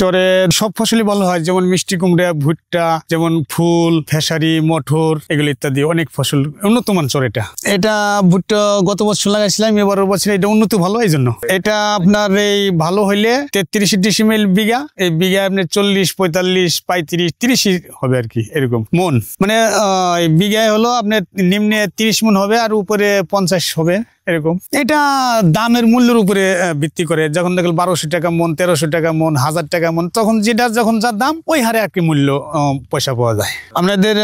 চরে সব ফসলই ভালো হয়, যেমন মিষ্টি কুমড়া, ভুট্টা, যেমন ফুল, খেসারি, মটর, এগুলো ইত্যাদি অনেক ফসল উন্নত মান চর। এটা ভুট্টা গত বছর লাগাইছিলাম, এবারের বছর এটা উন্নত ভালো, এই জন্য এটা আপনার এই ভালো হইলে 33 ডিসিমেল বিঘা, এই বিঘা আপনার 40, 45, 35, 30 হবে আর কি, এরকম মন। মানে বিঘায় হলো আপনার নিম্নে 30 মন হবে আর উপরে 50 হবে এরকম। এটা দামের মূল্যের উপরে ভিত্তি করে, যখন দেখল 1200 টাকা মন, 1300 টাকা মন, 1000 টাকা মন, তখন যেটা যখন যার দাম ওই হারে আর কি মূল্য পয়সা পাওয়া যায়। আপনাদের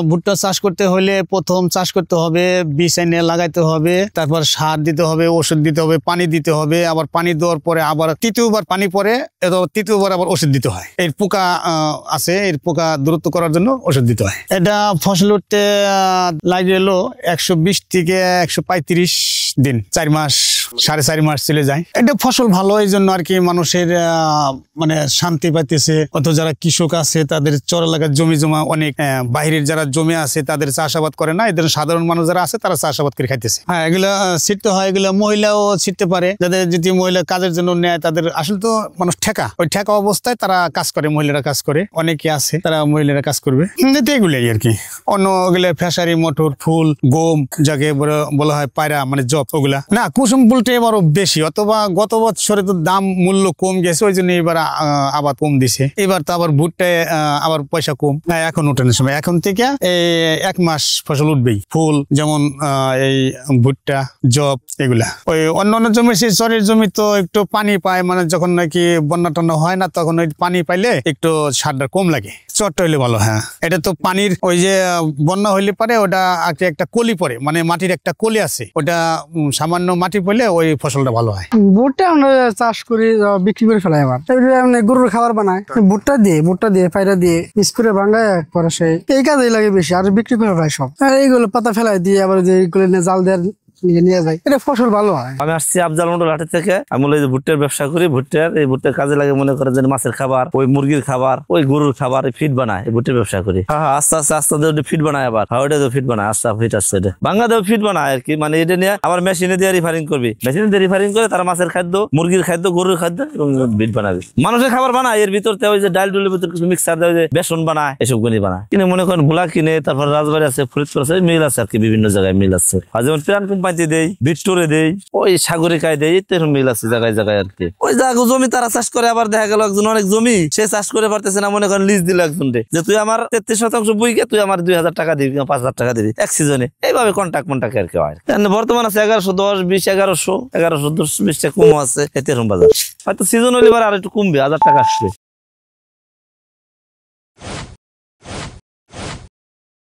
ভুট্টা চাষ করতে হলে প্রথম চাষ করতে হবে, বীজ এনে লাগাইতে হবে, তারপর সার দিতে হবে, ওষুধ দিতে হবে, পানি দিতে হবে, আবার পানি দেওয়ার পরে আবার তৃতীয়বার পানি পরে তৃতীয়বার আবার ওষুধ দিতে হয়। এর পোকা আছে, এর পোকা দূরত্ব করার জন্য ওষুধ দিতে হয়। এটা ফসল উঠতে লাগে এলো 120 থেকে 135 দিন, 4 মাস, 4.5 মাস চলে যায়। এটা ফসল ভালো, এই জন্য আর কি মানুষের মানে শান্তি পাইতেছে। অত যারা কৃষক আছে তাদের চর এলাকার জমি জমা অনেক, বাইরের যারা জমি আছে তাদের চাষাবাদ করে না, এদের সাধারণ মানুষ যারা আছে তারা চাষাবাদ করে খাইতেছে। হ্যাঁ, এগুলা ছিটতে হয়, এগুলা মহিলাও ছিটতে পারে, যাদের যদি মহিলা কাজের জন্য নেয়, তাদের আসলে তো মানুষ ঠেকা, ওই ঠেকা অবস্থায় তারা কাজ করে, মহিলারা কাজ করে, অনেকে আছে তারা মহিলারা কাজ করবে। এগুলাই আর কি। অন্য ওগুলা ফেসারি, মটর, ফুল, গম, যাকে বলা হয় পায়রা, মানে জব, ওগুলা না। কুসুম ফুলটা এবারও বেশি, অথবা গত বছরে তো দাম মূল্য কম গেছে, ওই জন্য এবার আবার কম দিছে। এবার তো আবার ভুট্টায় আবার পয়সা কম, এখন উঠানোর সময়, এখন থেকে 1 মাস ফসল উঠবেই। ফুল যেমন এই ভুট্টা, জব, এগুলা। ওই অন্যান্য জমি, সেই চরের জমি তো একটু পানি পায়, মানে যখন নাকি বন্যা টন্যা হয় না, তখন ওই পানি পাইলে একটু সারটা কম লাগে। চরটা হইলে ভালো। হ্যাঁ, এটা তো পানির ওই যে বন্যা হইলে পারে, ওটা একটা কলি পড়ে, মানে মাটির একটা কলি আছে, ওটা সামান্য মাটি পড়লে ওই ফসলটা ভালো হয়। ভুট্টা আমরা চাষ করি, বিক্রি করে ফেলাই। আবার গরুর খাবার বানায় ভুট্টা দিয়ে পায়রা দিয়ে মিক্স করে ভাঙায়, পরে সেই এই কাজেই লাগে বেশি, আর বিক্রি করে ফেলাই সব। এইগুলো পাতা ফেলাই দিয়ে আবার যে জাল দেওয়ার নিয়ে যায়, এটা ফসল ভালো হয়। আমি আসছি আফজাল মন্ডল হাটের থেকে। আমি এই ভুট্টার ব্যবসা করি। এই ভুট্টার কাজে লাগে, মনে করেন যে মাছের খাবার, ওই মুরগির খাবার, ওই গরুর খাবার, ফিট বানায়, এই ভুট্টার ব্যবসা করি। আস্তে আস্তে ফিট বানায়, আবার ওটা ফিট বানায়, আস্তে ফিট আসছে, এটা বাংলাদেশ ফিট বানায় আর কি। মানে এটা নিয়ে আবার মেশিনে দিয়ে রিফারিং করবি, মেশিনে দিয়ে রিফারিং করে তারা মাছের খাদ্য, মুরগির খাদ্য, গরুর খাদ্য এবং ফিট বানাবে। মানুষের খাবার বানায়, এর ভিতর ওই যে ডাল ডুলের ভিতর কিছু মিক্সার দেয়, যে বেসন বানায়, এসব গুলি বানায়। কিনে মনে করেন ভোলা কিনে, তারপর রাজবাড়ি আছে, ফরিদপুর আছে, মিল আছে আর কি, বিভিন্ন জায়গায় মিল আছে। আর যেমন প্রাণ কোম্পানিতে দেয়, বিট্টুরে দেই, ওই সাগরিকায় দেই, এরকম মিল আছে জায়গায় জায়গায় আর কি। ওই জায়গা জমি তারা চাষ করে, আবার দেখা গেল একজন অনেক জমি সে চাষ করে পারতেছে না, মনে করেন লিজ দিল একজন, যে তুই আমার 33% বইকে তুই আমার 2000 টাকা দিবি, 5000 টাকা দিবি এক সিজনে। এইভাবে কন্টাক্ট আর কি হয়। বর্তমান আছে 1110, 20, 1100, 1110, 20 কম আছে, এরকম বাজার। হয়তো সিজন হলে আর একটু কমবে, 1000 টাকা আসবে।